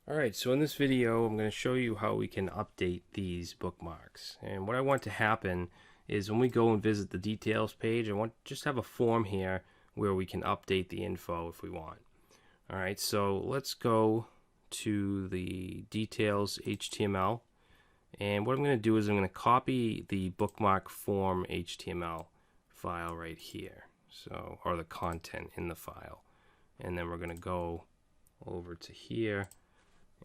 Alright, so in this video I'm going to show you how we can update these bookmarks. And what I want to happen is when we go and visit the details page, I want to just have a form here where we can update the info if we want. Alright, so let's go to the details HTML, and what I'm going to do is I'm going to copy the bookmark form HTML file right here, so, or the content in the file, and then we're going to go over to here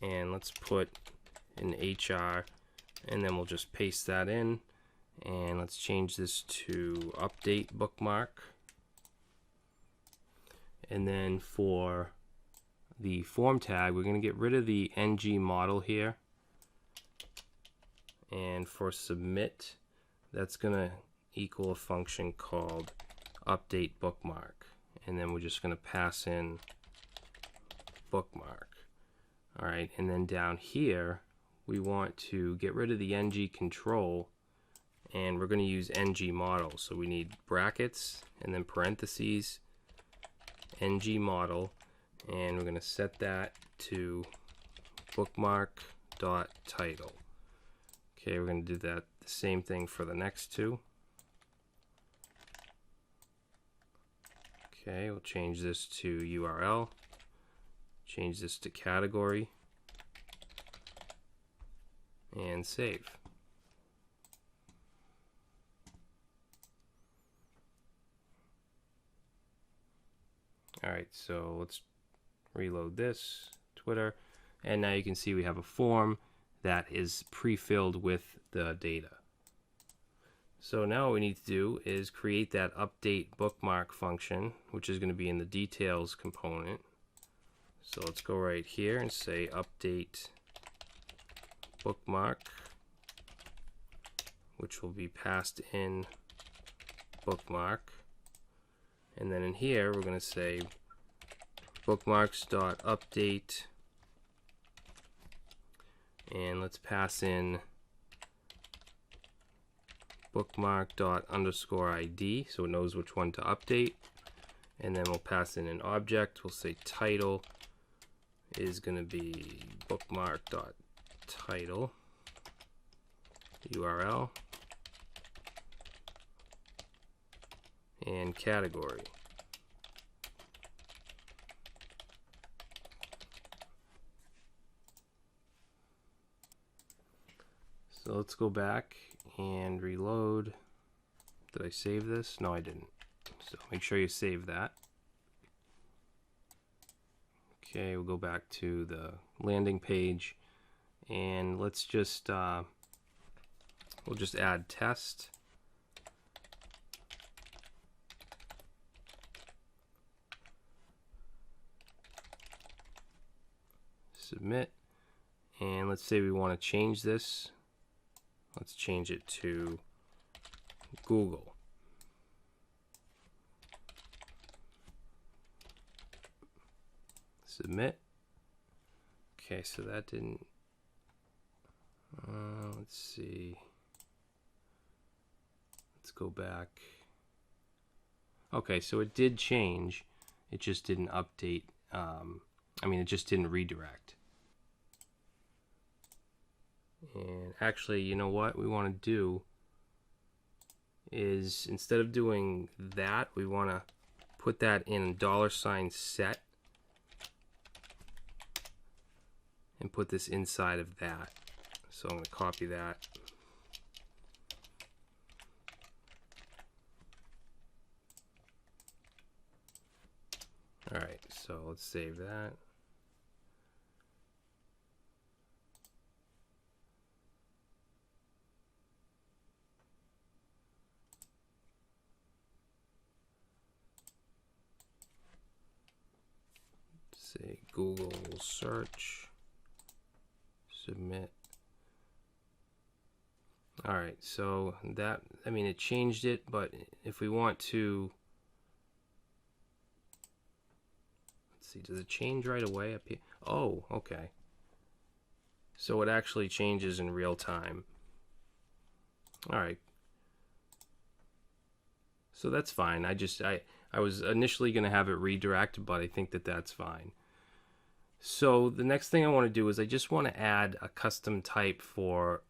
and let's put an HR, and then we'll just paste that in, and let's change this to update bookmark. And then for the form tag, we're going to get rid of the ng model here, and for submit, that's going to equal a function called update bookmark, and then we're just going to pass in bookmark. Alright, and then down here we want to get rid of the ng control, and we're going to use ng model. So we need brackets and then parentheses ng model, and we're going to set that to bookmark.title. Okay, we're going to do that the same thing for the next two. Okay, we'll change this to URL. Change this to category and save. Alright, so let's reload this, Twitter, and now you can see we have a form that is pre-filled with the data. So now what we need to do is create that update bookmark function, which is going to be in the details component. So let's go right here and say update bookmark, which will be passed in bookmark. And then in here we're going to say bookmarks.update, and let's pass in bookmark._ID so it knows which one to update. And then we'll pass in an object. We'll say title is going to be bookmark.title URL and category. So let's go back and reload. Did I save this? No, I didn't. So make sure you save that. Okay, we'll go back to the landing page, and let's just we'll just add test. Submit, and let's say we want to change this. Let's change it to Google. Submit. Okay, so that didn't. Let's see. Let's go back. Okay, so it did change. It just didn't update. It just didn't redirect. And actually, you know what we want to do is, instead of doing that, we want to put that in $set and put this inside of that. So I'm going to copy that. Alright, so let's save that. Say Google search. Submit. Alright, so that, it changed it, but if we want to, let's see, does it change right away up here? Oh, okay. So it actually changes in real time. Alright. So that's fine. I was initially going to have it redirect, but I think that that's fine. So the next thing I want to do is I just want to add a custom type for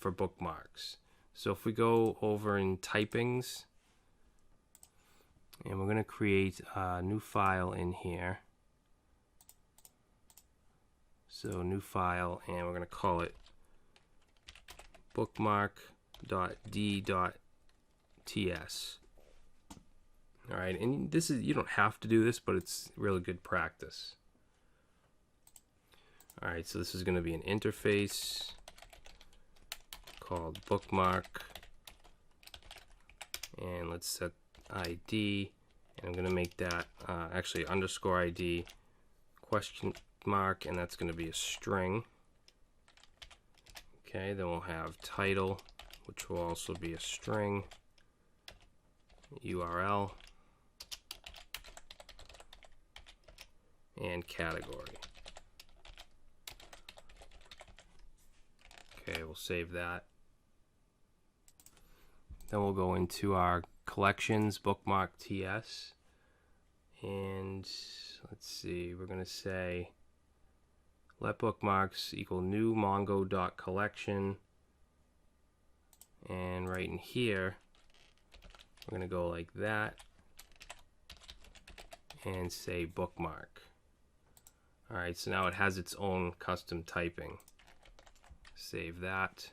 bookmarks. So if we go over in typings, and we're going to create a new file in here. So new file, and we're going to call it bookmark.d.ts. All right, and this is, you don't have to do this, but it's really good practice. All right, so this is going to be an interface called bookmark, and let's set ID, and I'm going to make that actually underscore ID question mark, and that's going to be a string. Okay, then we'll have title, which will also be a string, URL, and category. Okay, we'll save that. Then we'll go into our collections, bookmark TS, and let's see, we're going to say let bookmarks equal new mongo.collection, and right in here we're going to go like that and say bookmark. Alright, so now it has its own custom typing. Save that.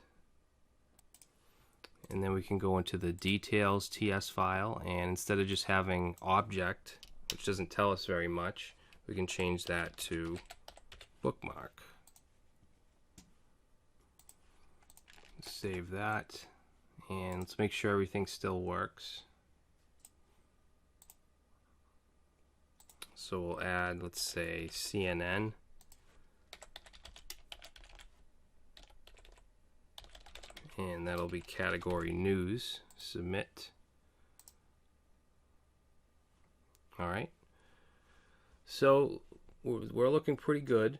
And then we can go into the details TS file, and instead of just having object, which doesn't tell us very much, we can change that to bookmark. Save that, and let's make sure everything still works. So we'll add, let's say, CNN. And that'll be category news. Submit. All right. So we're looking pretty good.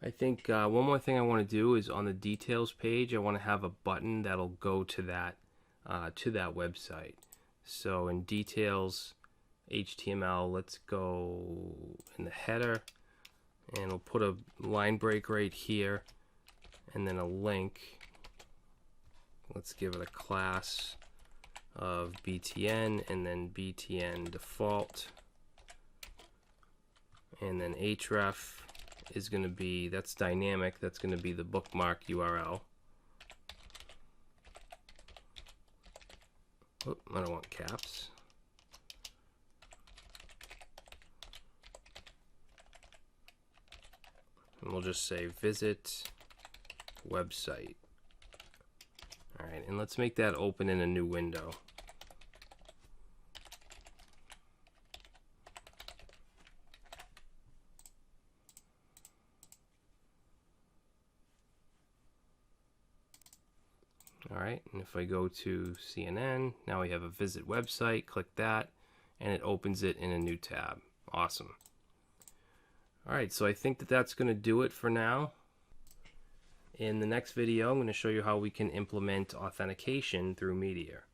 I think one more thing I want to do is on the details page, I want to have a button that'll go to that website. So in details HTML, let's go in the header, and we'll put a line break right here, and then a link. Let's give it a class of BTN, and then BTN default, and then href is going to be, that's dynamic, that's going to be the bookmark URL. Oh, I don't want caps. And we'll just say visit website. Alright, and let's make that open in a new window. Alright, and if I go to CNN, now we have a visit website, click that, and it opens it in a new tab. Awesome. Alright, so I think that that's going to do it for now. In the next video, I'm going to show you how we can implement authentication through Meteor.